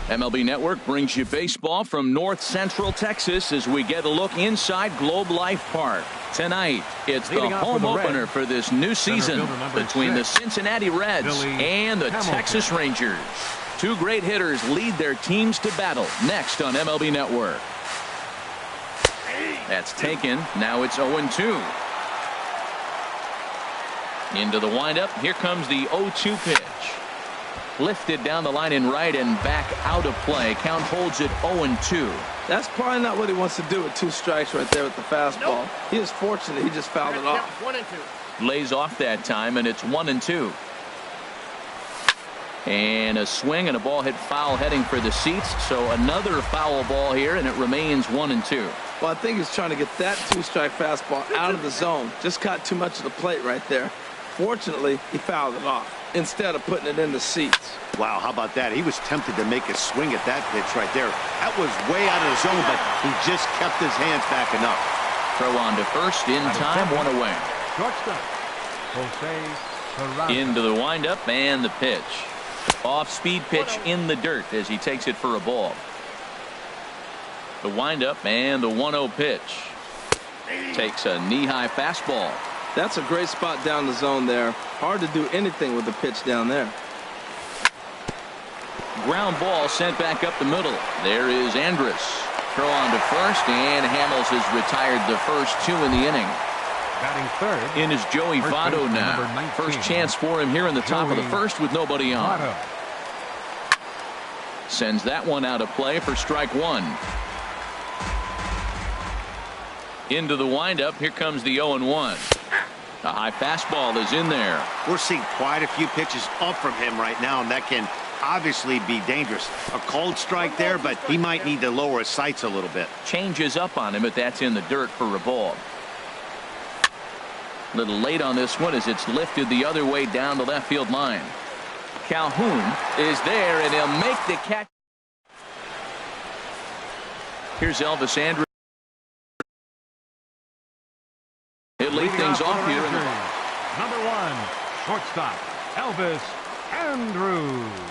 MLB Network brings you baseball from North Central Texas as we get a look inside Globe Life Park. Tonight, it's the home opener for this new season between the Cincinnati Reds and the Texas Rangers. Two great hitters lead their teams to battle next on MLB Network. That's taken. Now it's 0-2. Into the windup. Here comes the 0-2 pitch. Lifted down the line in right and back out of play. Count holds it 0-2. That's probably not what he wants to do with 2 strikes right there with the fastball. Nope. He is fortunate he just fouled it off. 1-2. Lays off that time, and it's 1-2. And a swing and a ball hit foul heading for the seats. So another foul ball here, and it remains 1-2. Well, I think he's trying to get that 2-strike fastball out of the zone. Just caught too much of the plate right there. Fortunately, he fouled it off instead of putting it in the seats. Wow, how about that? He was tempted to make a swing at that pitch right there. That was way out of the zone, but he just kept his hands back enough. Throw on to first in time, 1 away. Into the windup and the pitch. Off-speed pitch in the dirt as he takes it for a ball. The windup and the 1-0 pitch. Takes a knee-high fastball. That's a great spot down the zone there. Hard to do anything with the pitch down there. Ground ball sent back up the middle. There is Andrus. Throw on to first, and Hamels has retired the first 2 in the inning. Batting third. In is Joey Votto now. First chance for him here in the top of the first with nobody on. Sends that one out of play for strike 1. Into the windup. Here comes the 0-1. A high fastball is in there. We're seeing quite a few pitches up from him right now, and that can obviously be dangerous. A cold strike there, but he might need to lower his sights a little bit. Changes up on him, but that's in the dirt for a ball. A little late on this one as it's lifted the other way down the left field line. Calhoun is there, and he'll make the catch. Here's Elvis Andrus. He'll lead things off here. Number 1, shortstop, Elvis Andrus.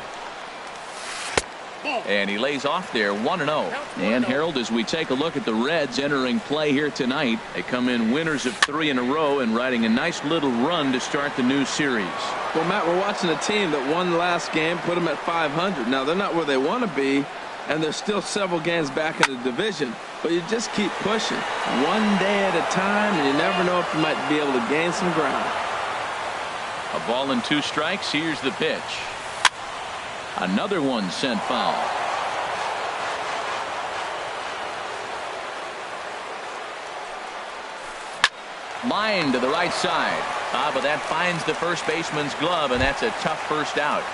And he lays off there 1-0. And Harold, as we take a look at the Reds entering play here tonight, they come in winners of 3 in a row and riding a nice little run to start the new series. Well, Matt, we're watching a team that won last game, put them at 500. Now, they're not where they want to be, and they're still several games back in the division. But you just keep pushing one day at a time, and you never know if you might be able to gain some ground. A ball and 2 strikes. Here's the pitch. Another one sent foul. Line to the right side. But that finds the first baseman's glove, and that's a tough first out.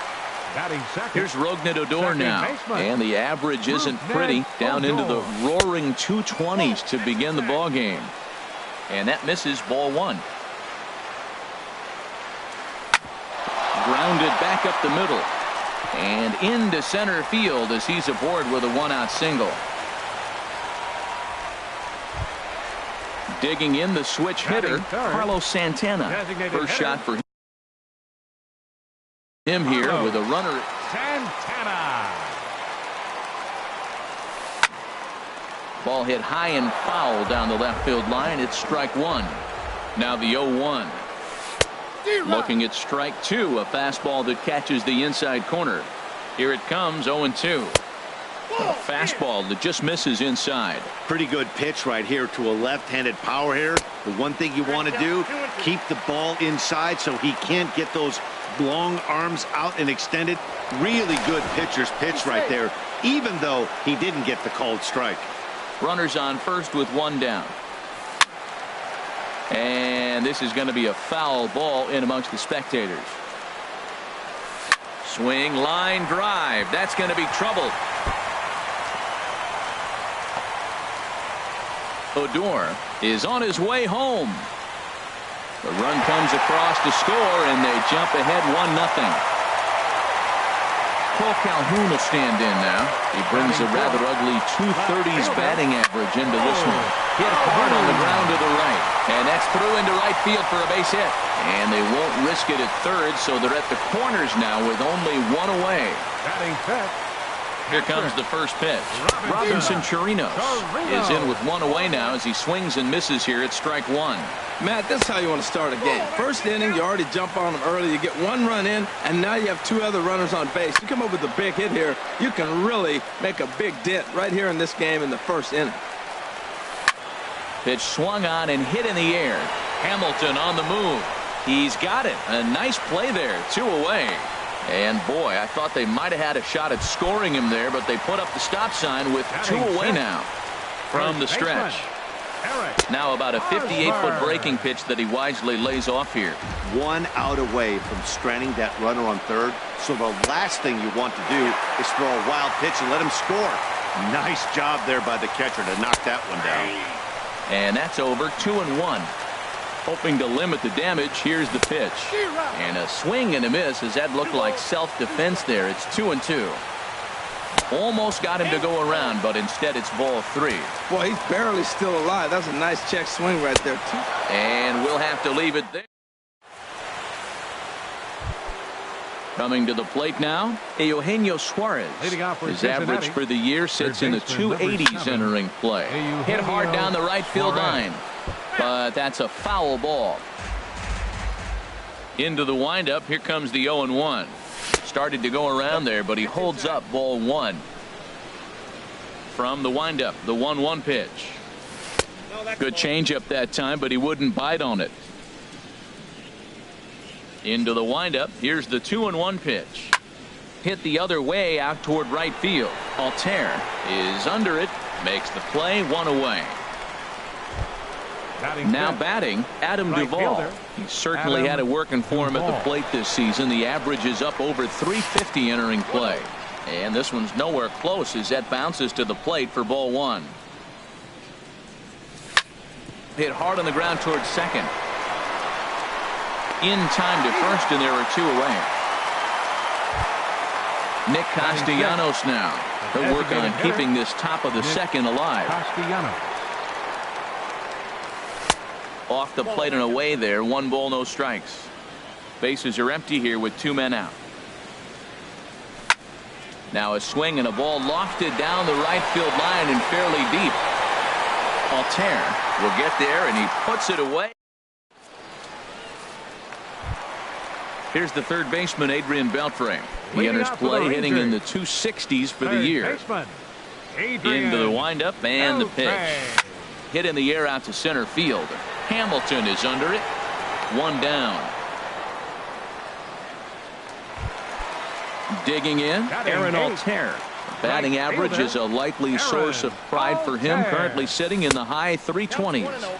Here's Rougned Odor now, and the average isn't pretty, down into the roaring 220s to begin the ball game, and that misses ball 1. Grounded back up the middle and into center field as he's aboard with a 1-out single. Digging in the switch hitter, Carlos Santana. First shot for him here with a runner. Santana. Ball hit high and foul down the left field line. It's strike 1. Now the 0-1. Looking at strike 2, a fastball that catches the inside corner. Here it comes, 0-2. A fastball that just misses inside. Pretty good pitch right here to a left-handed power hitter. The one thing you want to do, keep the ball inside so he can't get those long arms out and extended. Really good pitcher's pitch right there, even though he didn't get the called strike. Runners on first with 1 down. And this is going to be a foul ball in amongst the spectators. Swing, line drive. That's going to be trouble. Odor is on his way home. The run comes across to score, and they jump ahead 1-0. Cole Calhoun will stand in now. He brings a rather ugly 230s batting average into this one. Hit hard on the ground to the right. And that's through into right field for a base hit. And they won't risk it at third, so they're at the corners now with only one away. Batting fifth. Here comes the first pitch. Robinson Chirinos is in with one away now as he swings and misses here at strike one. Matt, that's how you want to start a game. First inning, you already jump on them early. You get one run in, and now you have two other runners on base. You come up with a big hit here, you can really make a big dent right here in this game in the first inning. Pitch swung on and hit in the air. Hamilton on the move. He's got it. A nice play there. Two away. And boy, I thought they might have had a shot at scoring him there, but they put up the stop sign with two away now from the stretch. Now about a 58-foot breaking pitch that he wisely lays off here. 1 out away from stranding that runner on third. So the last thing you want to do is throw a wild pitch and let him score. Nice job there by the catcher to knock that one down. And that's over. 2-1. Hoping to limit the damage. Here's the pitch. And a swing and a miss as that looked like self-defense there. It's 2-2. Almost got him to go around, but instead it's ball three. Boy, he's barely still alive. That's a nice check swing right there, too. And we'll have to leave it there. Coming to the plate now, Eugenio Suarez. His average for the year sits in the 280s entering play. Hit hard down the right field line. But that's a foul ball. Into the windup. Here comes the 0-1. Started to go around there, but he holds up ball one. From the windup, the 1-1 pitch. Good changeup that time, but he wouldn't bite on it. Into the windup. Here's the 2-1 pitch. Hit the other way out toward right field. Altair is under it. Makes the play. One away. Now batting, Adam Duvall. He certainly had it working for him at the plate this season. The average is up over 350 entering play. And this one's nowhere close as that bounces to the plate for ball one. Hit hard on the ground towards second. In time to first, and there are two away. Nick Castellanos now. He'll work on keeping this top of the second alive. Off the plate and away there. 1 ball, no strikes. Bases are empty here with 2 men out. Now a swing and a ball lofted down the right field line and fairly deep. Altair will get there and he puts it away. Here's the third baseman, Adrian Beltre. He enters play hitting in the 260s for the year. Into the windup and the pitch. Hit in the air out to center field. Hamilton is under it. 1 down. Digging in, Aaron Altair. Batting average is a likely source of pride for him. Currently sitting in the high 320s.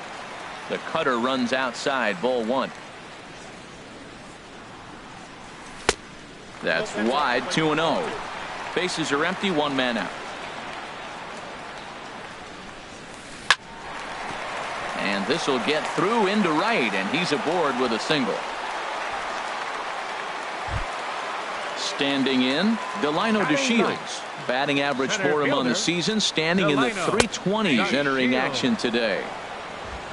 The cutter runs outside, ball one. That's wide, 2-0. Bases are empty, 1 man out. And this will get through into right, and he's aboard with a single. Standing in, Delino DeShields. Batting average for him on the season, standing in the 320s entering action today.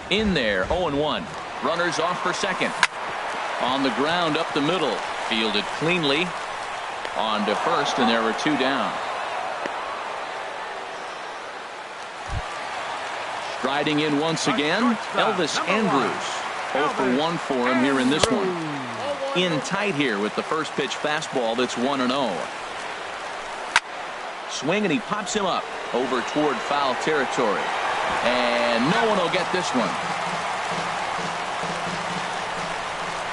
In there, 0-1. Runners off for second. On the ground up the middle. Fielded cleanly. On to first, and there were 2 down. Striding in once again, Elvis Andrus. 0 for 1 for him here in this one. In tight here with the first pitch fastball that's 1-0. Swing and he pops him up over toward foul territory. And no one will get this one.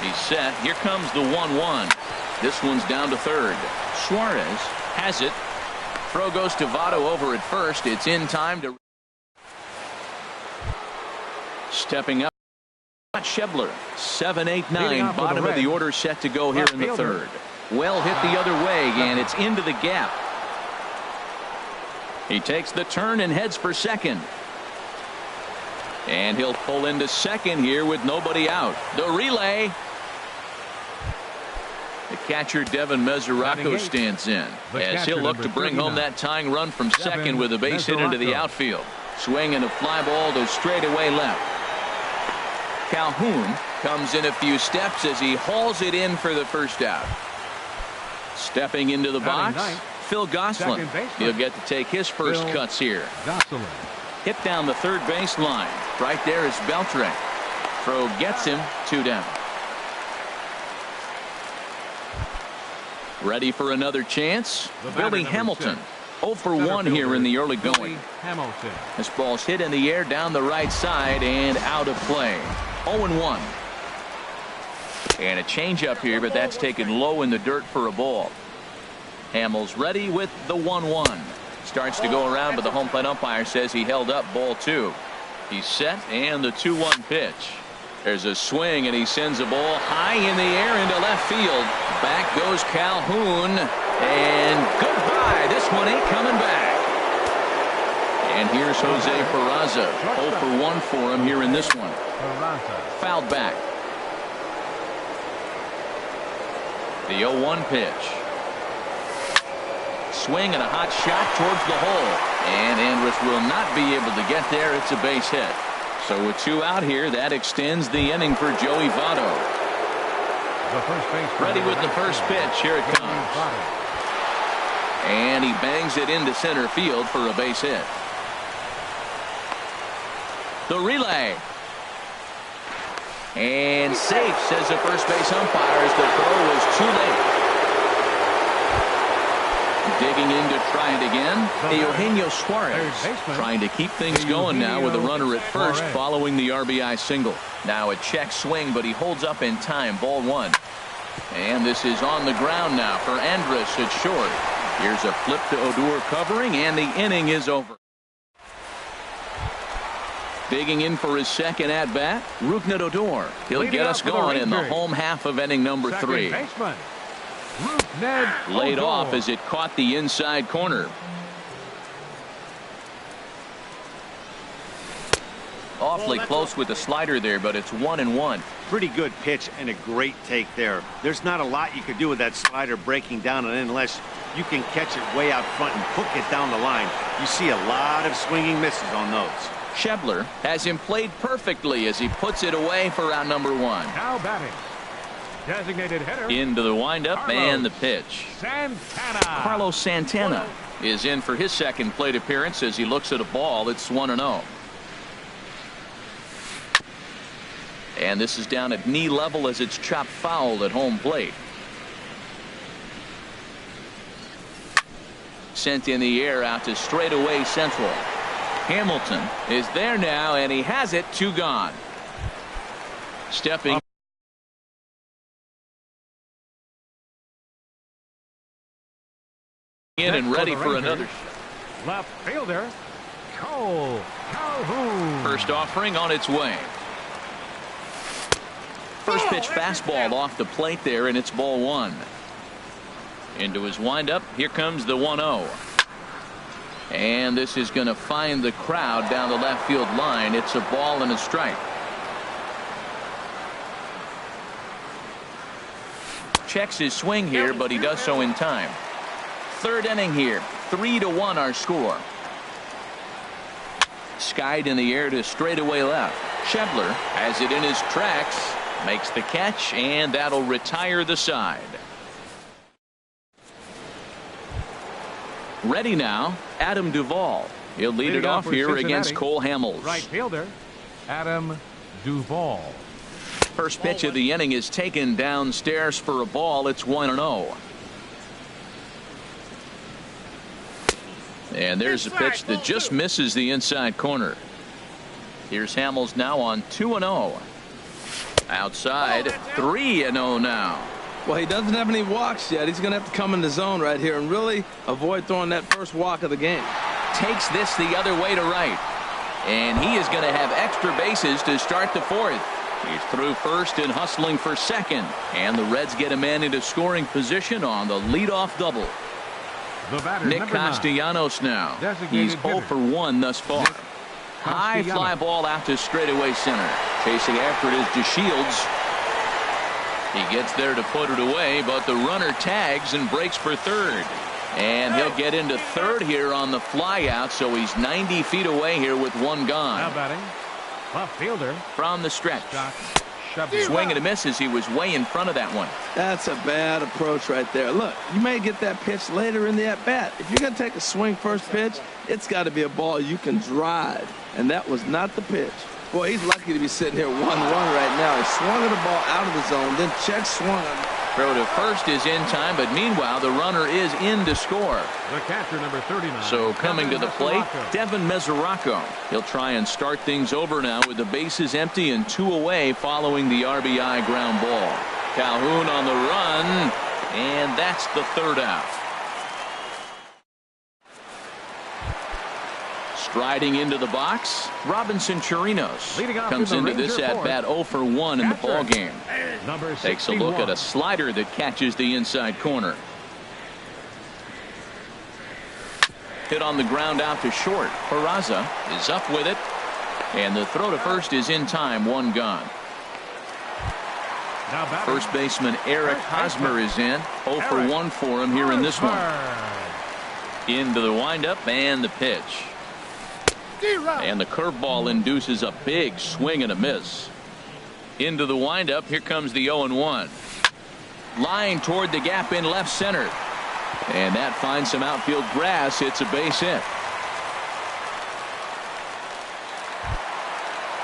He's set. Here comes the 1-1. This one's down to third. Suarez has it. Throw goes to Votto over at first. It's in time to. Stepping up, Schebler, 7-8-9, bottom of the order set to go here in the third. Well hit the other way, and it's into the gap. He takes the turn and heads for second. And he'll pull into second here with nobody out. The relay. The Catcher Devin Mesoraco stands in as he'll look to bring home that tying run from second with a base hit into the outfield. Swing and a fly ball to straightaway left. Calhoun comes in a few steps as he hauls it in for the first out. Stepping into the box, Phil Gosselin. He'll get to take his first cuts here. Hit down the third base line. Right there is Beltre. Throw gets him 2 down. Ready for another chance? Billy Hamilton. 0 for 1 here in the early going. This ball's hit in the air down the right side and out of play. 0-1. And a changeup here, but that's taken low in the dirt for a ball. Hamels ready with the 1-1. Starts to go around, but the home plate umpire says he held up ball 2. He's set, and the 2-1 pitch. There's a swing, and he sends a ball high in the air into left field. Back goes Calhoun, and goodbye. This one ain't coming back. And here's Jose Peraza. 0 for 1 for him here in this one. Fouled back. The 0-1 pitch. Swing and a hot shot towards the hole. And Andrus will not be able to get there. It's a base hit. So with 2 out here, that extends the inning for Joey Votto. Ready with the first pitch. Here it comes. And he bangs it into center field for a base hit. The relay. And safe, says the first base umpire, as the throw was too late. Digging in to try it again. Eugenio Suarez trying to keep things going now with a runner at first following the RBI single. Now a check swing, but he holds up in time. Ball 1. And this is on the ground now for Andrus at short. Here's a flip to Odor covering, and the inning is over. Digging in for his second at-bat, Rougned Odor. He'll get us going in the home half of inning number 3. Laid off as it caught the inside corner. Awfully close with the slider there, but it's 1-1. Pretty good pitch and a great take there. There's not a lot you could do with that slider breaking down and in unless you can catch it way out front and hook it down the line. You see a lot of swinging misses on those. Schebler has him played perfectly as he puts it away for out number 1. Now batting. Designated hitter. Into the windup and the pitch. Santana. Carlos Santana is in for his second plate appearance as he looks at a ball. It's 1-0. And this is down at knee level as it's chopped foul at home plate. Sent in the air out to straightaway central. Hamilton is there now, and he has it. 2 gone. Stepping in and ready for another shot. Left fielder Cole Calhoun. First offering on its way. First pitch fastball off the plate there, and it's ball 1. Into his windup. Here comes the 1-0. And this is going to find the crowd down the left field line. It's a ball and a strike. Checks his swing here, but he does so in time. Third inning here. 3-1 our score. Skied in the air to straightaway left. Schebler has it in his tracks. Makes the catch, and that'll retire the side. Ready now, Adam Duvall. He'll lead it off here against Cole Hamels. Right fielder Adam Duvall. First pitch of the inning is taken downstairs for a ball. It's 1-0. And there's a pitch that just misses the inside corner. Here's Hamels now on 2-0. Outside, 3-0 now. Well, he doesn't have any walks yet. He's going to have to come in the zone right here and really avoid throwing that first walk of the game. Takes this the other way to right. And he is going to have extra bases to start the 4th. He's through first and hustling for second. And the Reds get a man into scoring position on the leadoff double. Nick Castellanos now. He's 0 for 1 thus far. High fly ball out to straightaway center. Chasing after it is DeShields. He gets there to put it away, but the runner tags and breaks for third. And he'll get into third here on the flyout, so he's 90 feet away here with one gone. Now batting, left fielder. From the stretch. Shoved Swing and a miss as he was way in front of that one. That's a bad approach right there. Look, you may get that pitch later in the at-bat. If you're going to take a swing first pitch, it's got to be a ball you can drive. And that was not the pitch. Boy, he's lucky to be sitting here 1-1 right now. He swung at the ball out of the zone, then check swung. Throw to first is in time, but meanwhile, the runner is in to score. The catcher, number 39. So coming to the plate, Mesoraco. Devin Mesoraco. He'll try and start things over now with the bases empty and 2 away following the RBI ground ball. Calhoun on the run, and that's the third out. Striding into the box, Robinson Chirinos Leading off comes in the into this Ranger at-bat 0 for 1 in the Catcher. ball game. Number Takes a look 61. at a slider that catches the inside corner. Hit on the ground out to short. Peraza is up with it, and the throw to first is in time. 1 gone. Now batting, First baseman Eric Hosmer is in. 0 for Eric 1 for him here in this one. Hosmer. Into the windup and the pitch. And the curveball induces a big swing and a miss. Into the windup. Here comes the 0-1. Line toward the gap in left center. And that finds some outfield grass. It's a base hit.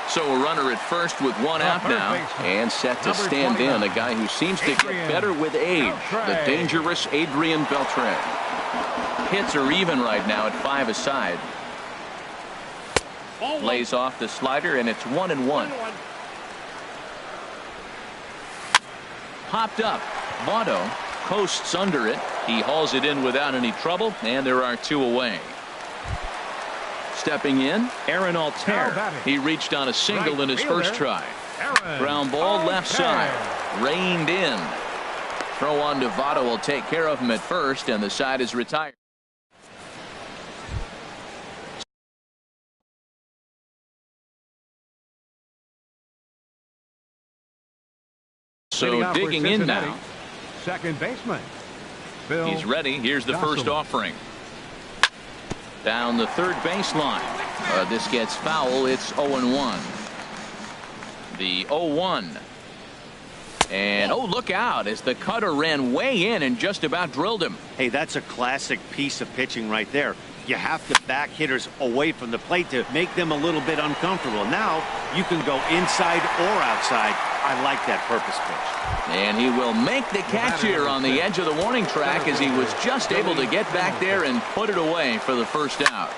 So a runner at first with 1 out now. And set to Number stand in. 29. A guy who seems to get Adrian better with age. The Beltre. dangerous Adrian Beltre. Hits are even right now at 5 aside. Lays off the slider, and it's 1-1. Popped up. Votto coasts under it. He hauls it in without any trouble, and there are 2 away. Stepping in, Aaron Altair. He reached on a single in his first try. Aaron Ground ball left Altair. side. Reined in. Throw on to Votto will take care of him at first, and the side is retired. Leading So off for digging in Cincinnati, now. second baseman Phil He's ready. Here's the first Gosselin. offering. Down the third baseline. This gets foul. It's 0-1. The 0-1. And oh, look out as the cutter ran way in and just about drilled him. Hey, that's a classic piece of pitching right there. You have to back hitters away from the plate to make them a little bit uncomfortable. Now you can go inside or outside. I like that purpose pitch. And he will make the catch here on the edge of the warning track as he was just able to get back there and put it away for the first out.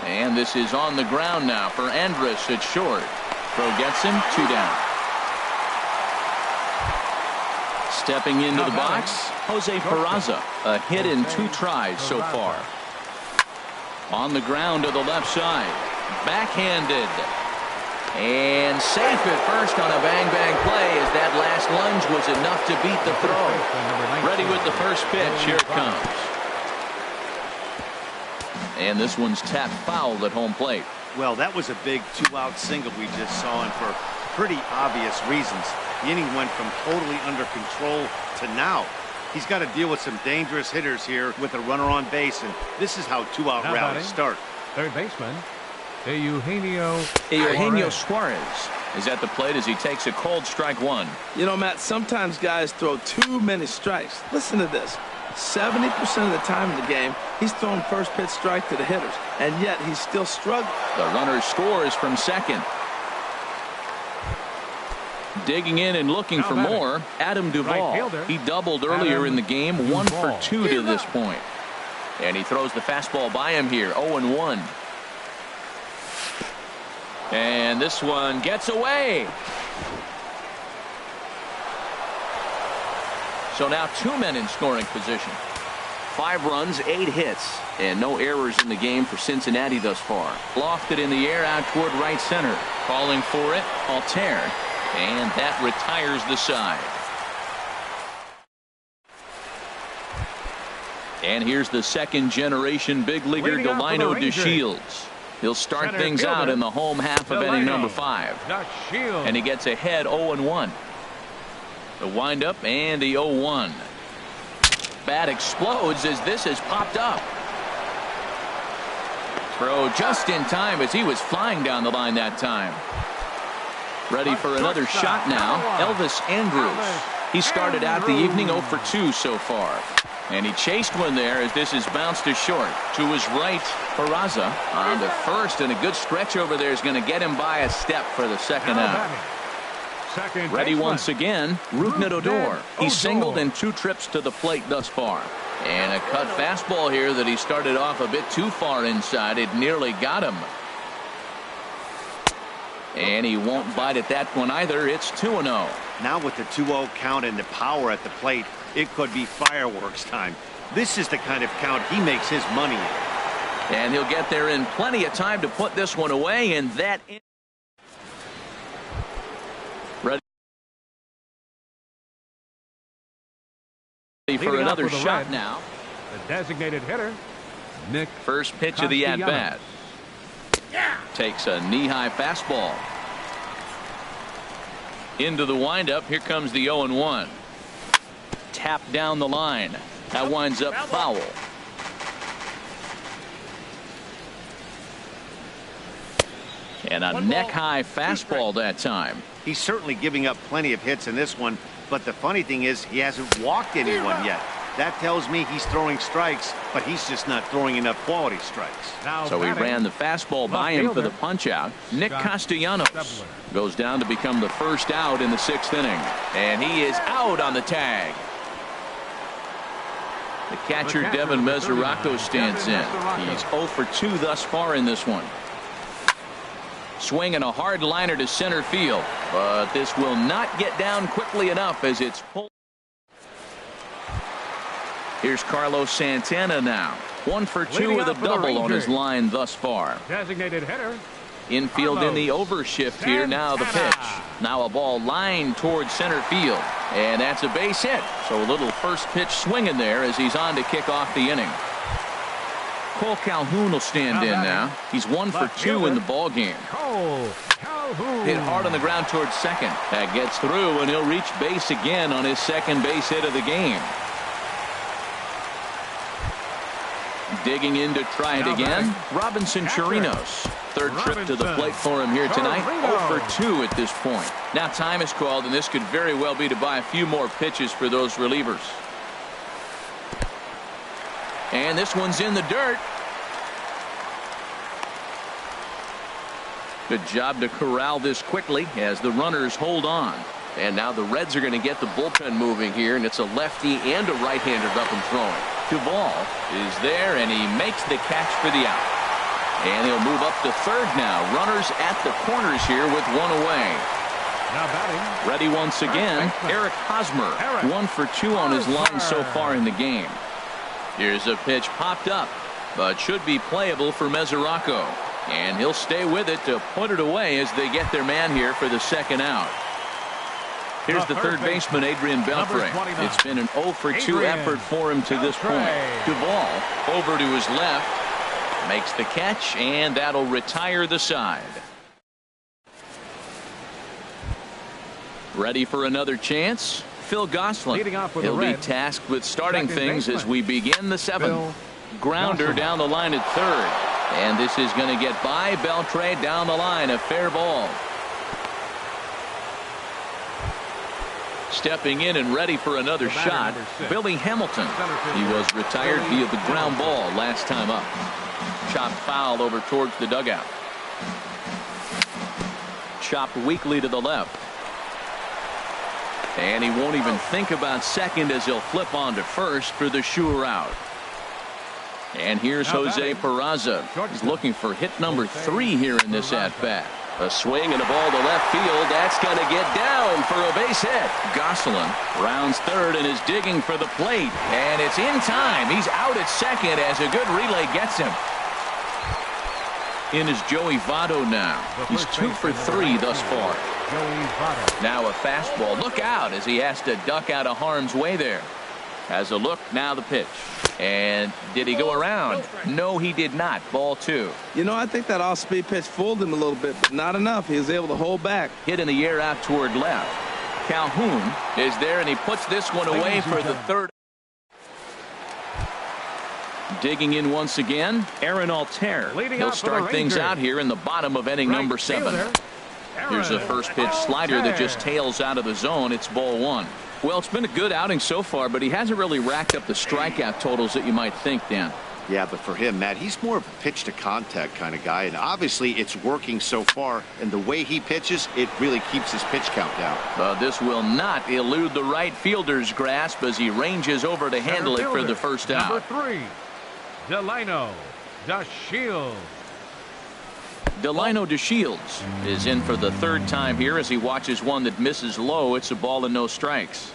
And this is on the ground now for Andrus at short. Throw gets him, 2 down. Stepping into the box, Jose Peraza. A hit in 2 tries so far. On the ground to the left side. Backhanded. And safe at first on a bang-bang play as that last lunge was enough to beat the throw. Ready with the first pitch. Here it comes. And this one's tapped foul at home plate. Well, that was a big 2-out single we just saw, and for pretty obvious reasons. The inning went from totally under control to now. He's got to deal with some dangerous hitters here with a runner on base, and this is how 2-out Now rallies batting, start. third baseman Eugenio Suarez is at the plate as he takes a cold strike 1. You know, Matt, sometimes guys throw too many strikes. Listen to this. 70% of the time in the game, he's throwing first pitch strike to the hitters, and yet he's still struggling. The runner scores from second. Digging in and looking for more, Adam Duvall. fielder, He doubled earlier in the game, 1 for Duvall. 2 to this point. And he throws the fastball by him here, 0-1. And this one gets away. So now 2 men in scoring position. 5 runs, 8 hits, and no errors in the game for Cincinnati thus far. Lofted in the air out toward right center. Calling for it, Altair. And that retires the side. And here's the second generation big leaguer Leading off for the Delino Rangers. DeShields. He'll start Center things out fielder, in the home half of Delino inning number 5. DeShields. And he gets ahead 0-1. The windup and the 0-1. Bat explodes as this has popped up. Throw just in time as he was flying down the line that time. Ready for another shot now. Elvis Andrews. He started out the evening 0 for 2 so far. And he chased one there as this is bounced to short. To his right, Peraza on to first, and a good stretch over there is going to get him by a step for the second out. Ready once again, Rougned Odor. He singled in 2 trips to the plate thus far. And a cut fastball here that he started off a bit too far inside. It nearly got him. And he won't bite at that one either. It's 2-0. Now with the 2-0 count and the power at the plate, it could be fireworks time. This is the kind of count he makes his money in. And he'll get there in plenty of time to put this one away, and that ready for another shot Reds, now. The designated hitter, Nick. First pitch of the at-bat. Takes a knee-high fastball. Into the windup. Here comes the 0-1. Tap down the line. That winds up foul. And a neck-high fastball that time. He's certainly giving up plenty of hits in this one, but the funny thing is he hasn't walked anyone yet. That tells me he's throwing strikes, but he's just not throwing enough quality strikes. So he ran the fastball by him for the punch-out. Nick Castellanos goes down to become the first out in the 6th inning. And he is out on the tag. The catcher, Devin Mesoraco, stands in. He's 0 for 2 thus far in this one. Swinging a hard liner to center field. But this will not get down quickly enough as it's pulled. Here's Carlos Santana now. 1 for 2 with a double on his line thus far. Designated hitter. Infield in the overshift here. Now the pitch. Now a ball lined towards center field. And that's a base hit. So a little first pitch swing in there as he's on to kick off the inning. Cole Calhoun will stand in now. He's 1 for 2 in the ball game. Hit hard on the ground towards second. That gets through, and he'll reach base again on his second base hit of the game. Digging in to try it again, Robinson Chirinos. Third trip to the plate for him here tonight. 0 for 2 at this point. Now time is called, and this could very well be to buy a few more pitches for those relievers. And this one's in the dirt. Good job to corral this quickly as the runners hold on. And now the Reds are going to get the bullpen moving here, and it's a lefty and a right-hander up and throwing. Duvall is there, and he makes the catch for the out. And he'll move up to third now. Runners at the corners here with 1 away. Now batting. Ready once again, Eric Hosmer. 1 for 2 on his line so far in the game. Here's a pitch popped up, but should be playable for Mesoraco. And he'll stay with it to put it away as they get their man here for the second out. Here's the third baseman, Adrian Beltre. It's been an 0 for 2 effort for him to this point. Duvall over to his left, makes the catch, and that'll retire the side. Ready for another chance? Phil Gosselin. He'll be tasked with starting things as we begin the 7th. Grounder down the line at third. And this is going to get by Beltre down the line. A fair ball. Stepping in and ready for another shot, Billy Hamilton. He was retired via the ground ball last time up. Chopped foul over towards the dugout. Chopped weakly to the left. And he won't even think about second as he'll flip on to first for the sure out. And here's Jose Peraza. He's looking for hit number 3 here in this at-bat. A swing and a ball to left field. That's going to get down for a base hit. Gosselin rounds third and is digging for the plate. And it's in time. He's out at second as a good relay gets him. In is Joey Votto now. He's 2 for 3 thus far. Now a fastball. Look out as he has to duck out of harm's way there. Has a look. Now the pitch. And did he go around? No, he did not. Ball 2. You know, I think that off-speed pitch fooled him a little bit, but not enough. He was able to hold back. Hit in the air out toward left. Calhoun is there, and he puts this one away for the third. Digging in once again, Aaron Altair. He'll start things out here in the bottom of inning number 7. Here's a first pitch slider that just tails out of the zone. It's ball 1. Well, it's been a good outing so far, but he hasn't really racked up the strikeout totals that you might think, Dan. Yeah, but for him, Matt, he's more of a pitch-to-contact kind of guy, and obviously it's working so far, and the way he pitches, it really keeps his pitch count down. This will not elude the right fielder's grasp as he ranges over to handle it for the first out. Number 3, Delino DeShields. Delino DeShields is in for the third time here as he watches one that misses low. It's a ball and no strikes.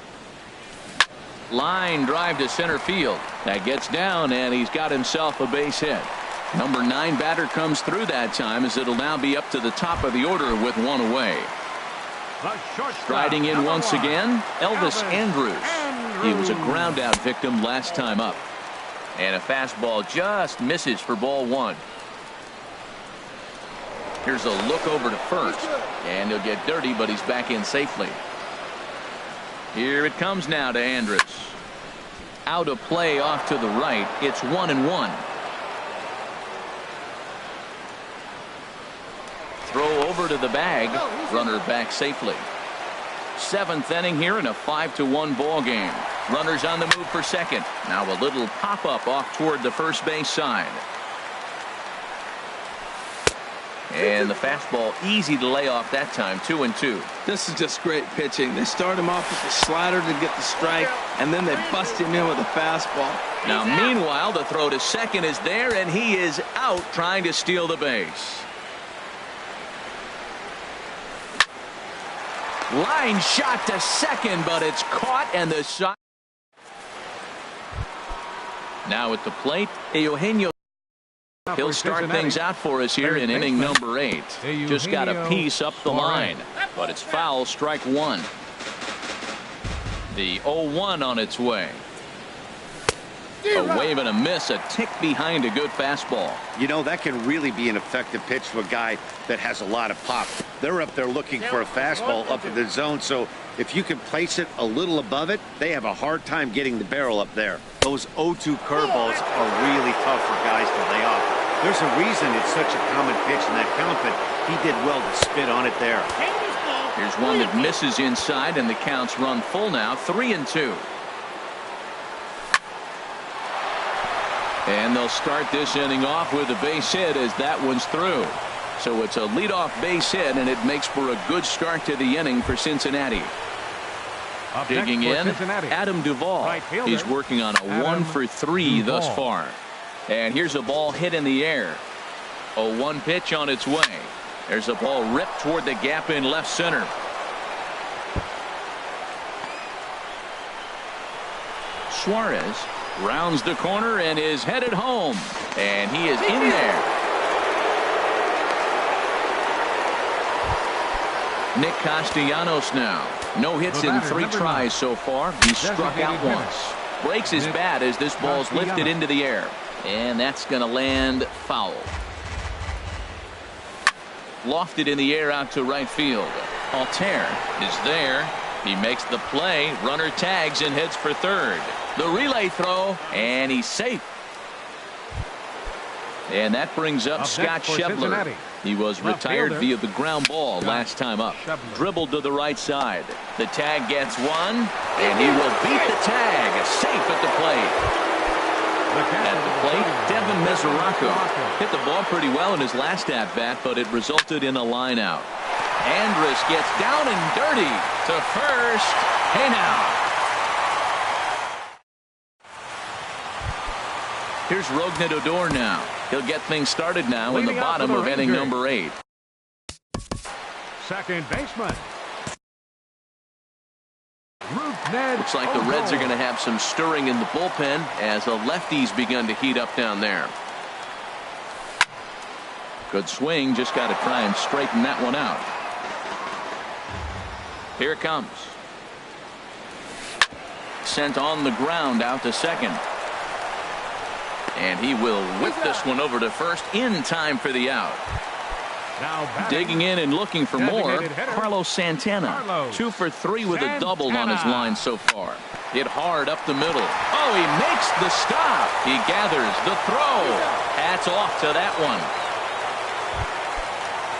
Line drive to center field. That gets down, and he's got himself a base hit. Number 9 batter comes through that time as it'll now be up to the top of the order with one away. Striding in once again, Elvis Andrus. He was a ground out victim last time up. And a fastball just misses for ball 1. Here's a look over to first, and he'll get dirty, but he's back in safely. Here it comes now to Andrus. Out of play off to the right. It's 1-1. Throw over to the bag. Runner back safely. 7th inning here in a 5-1 ball game. Runners on the move for second. Now a little pop-up off toward the first base side. And the fastball easy to lay off that time. 2-2. This is just great pitching. They start him off with the slider to get the strike, and then they bust him in with a fastball. Now meanwhile, the throw to second is there, and he is out trying to steal the base. Line shot to second, but it's caught, and the shot. Now at the plate, Eugenio. He'll start things out for us here in inning number 8. Just got a piece up the line, but it's foul, strike 1. The 0-1 on its way. A wave and a miss, a tick behind a good fastball. You know, that can really be an effective pitch to a guy that has a lot of pop. They're up there looking for a fastball up in the zone, so if you can place it a little above it, they have a hard time getting the barrel up there. Those 0-2 curveballs are really tough for guys to lay off. There's a reason it's such a common pitch in that count, but he did well to spit on it there. Here's one that misses inside, and the counts run full now, 3-2. And they'll start this inning off with a base hit as that one's through. So it's a leadoff base hit, and it makes for a good start to the inning for Cincinnati. Digging in, Adam Duvall. He's working on a 1 for 3 thus far. And here's a ball hit in the air. A 1 pitch on its way. There's a ball ripped toward the gap in left center. Suarez rounds the corner and is headed home. And he is in there. Nick Castellanos now. No hits in 3 tries so far. He struck out once. Breaks his bat as this ball's lifted into the air. And that's going to land foul. Lofted in the air out to right field. Altair is there. He makes the play. Runner tags and heads for third. The relay throw, and he's safe. And that brings up Scott Schebler. He was retired via the ground ball last time up. Dribbled to the right side. The tag gets one, and he will beat the tag. Safe at the plate. At the plate, Devin Mesoraco hit the ball pretty well in his last at-bat, but it resulted in a line out. Andrus gets down and dirty to first. Hey now. Here's Rougned Odor now. He'll get things started now in the bottom of inning number 8. Second baseman. Looks like the Reds are going to have some stirring in the bullpen as the lefties begun to heat up down there. Good swing, just got to try and straighten that one out. Here it comes. Sent on the ground out to second. And he will whip this one over to first in time for the out. Digging in and looking for more, Carlos Santana. 2 for 3 with a double on his line so far. Hit hard up the middle. Oh, he makes the stop. He gathers the throw. Hats off to that one.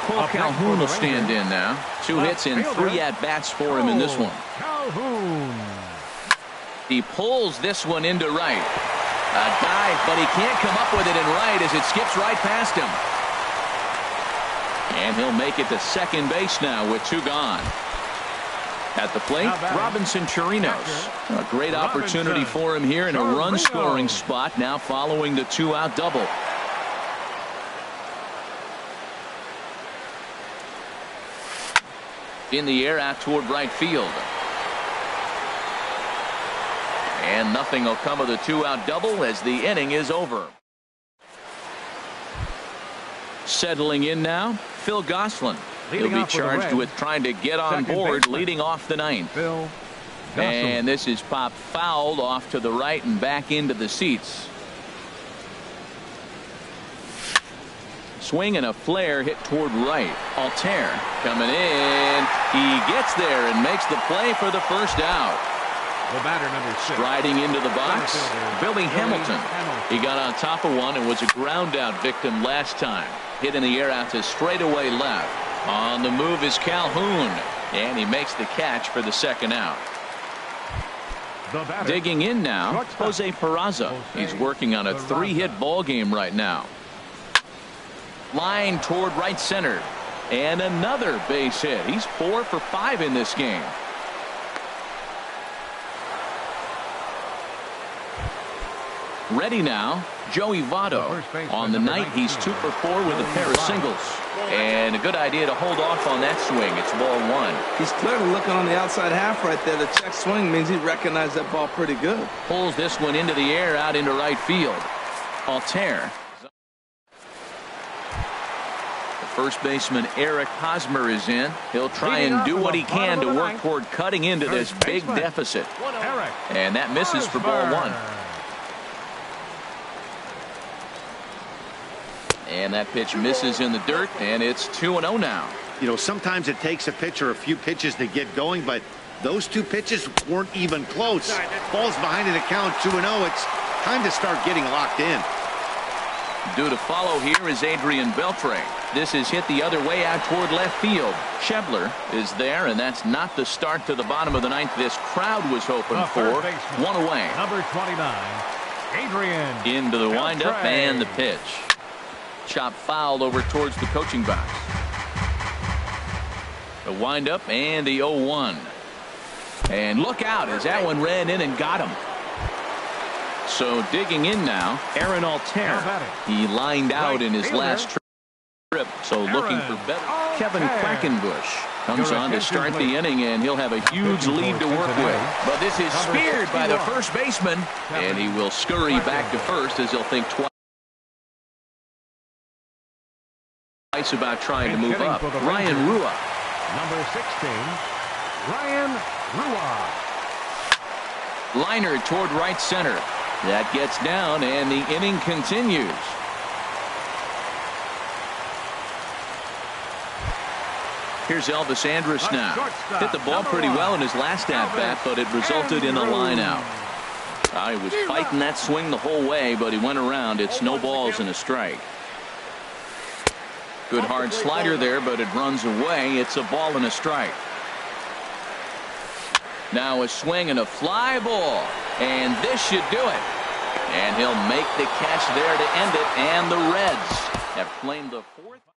Cole Calhoun will stand in now. 2 hits and 3 at-bats for him in this one. He pulls this one into right. A dive, but he can't come up with it in right as it skips right past him. And he'll make it to second base now with 2 gone. At the plate, Robinson Chirinos. A great opportunity for him here in a run-scoring spot now following the 2-out double. In the air out toward right field. And nothing will come of the 2-out double as the inning is over. Settling in now, Phil Gosselin. He'll be charged with trying to get on board leading off the 9th. And this is popped fouled off to the right and back into the seats. Swing and a flare hit toward right. Altair coming in. He gets there and makes the play for the first out. The batter, number 6. Striding into the box, Billy Hamilton. He got on top of one and was a ground out victim last time. Hit in the air out to straightaway left. On the move is Calhoun, and he makes the catch for the second out. Digging in now, Jose Peraza. He's working on a 3-hit ball game right now. Line toward right center, and another base hit. He's 4 for 5 in this game. Ready now, Joey Votto. On the night, he's 2 for 4 with a pair of singles. And a good idea to hold off on that swing. It's ball 1. He's clearly looking on the outside half right there. The check swing means he recognized that ball pretty good. Pulls this one into the air out into right field. Altair. The first baseman Eric Hosmer is in. He'll try and do what he can to work toward cutting into this big deficit. And that misses for ball 1. And that pitch misses in the dirt, and it's 2-0 now. You know, sometimes it takes a pitcher a few pitches to get going, but those 2 pitches weren't even close. Ball's behind in the count, 2-0. It's time to start getting locked in. Due to follow here is Adrian Beltre. This is hit the other way out toward left field. Schebler is there, and that's not the start to the bottom of the 9th this crowd was hoping for. 1 away. Number 29, Adrian. Into the windup and the pitch. Chop fouled over towards the coaching box. The windup and the 0-1. And look out as that one ran in and got him. So digging in now, Aaron Altair. He lined out in his last trip, so looking for better. Kevin Quackenbush comes on to start the inning, and he'll have a huge lead to work with. But this is speared by the first baseman, and he will scurry back to first as he'll think twice about trying to move up. Ryan Rua. Number 16, Ryan Rua. Liner toward right center. That gets down, and the inning continues. Here's Elvis Andrus now. Hit the ball pretty well in his last at-bat, but it resulted in a line out. He was fighting that swing the whole way, but he went around. It's no balls and a strike. Good hard slider there, but it runs away. It's a ball and a strike. Now a swing and a fly ball, and this should do it. And he'll make the catch there to end it, and the Reds have claimed the 4th.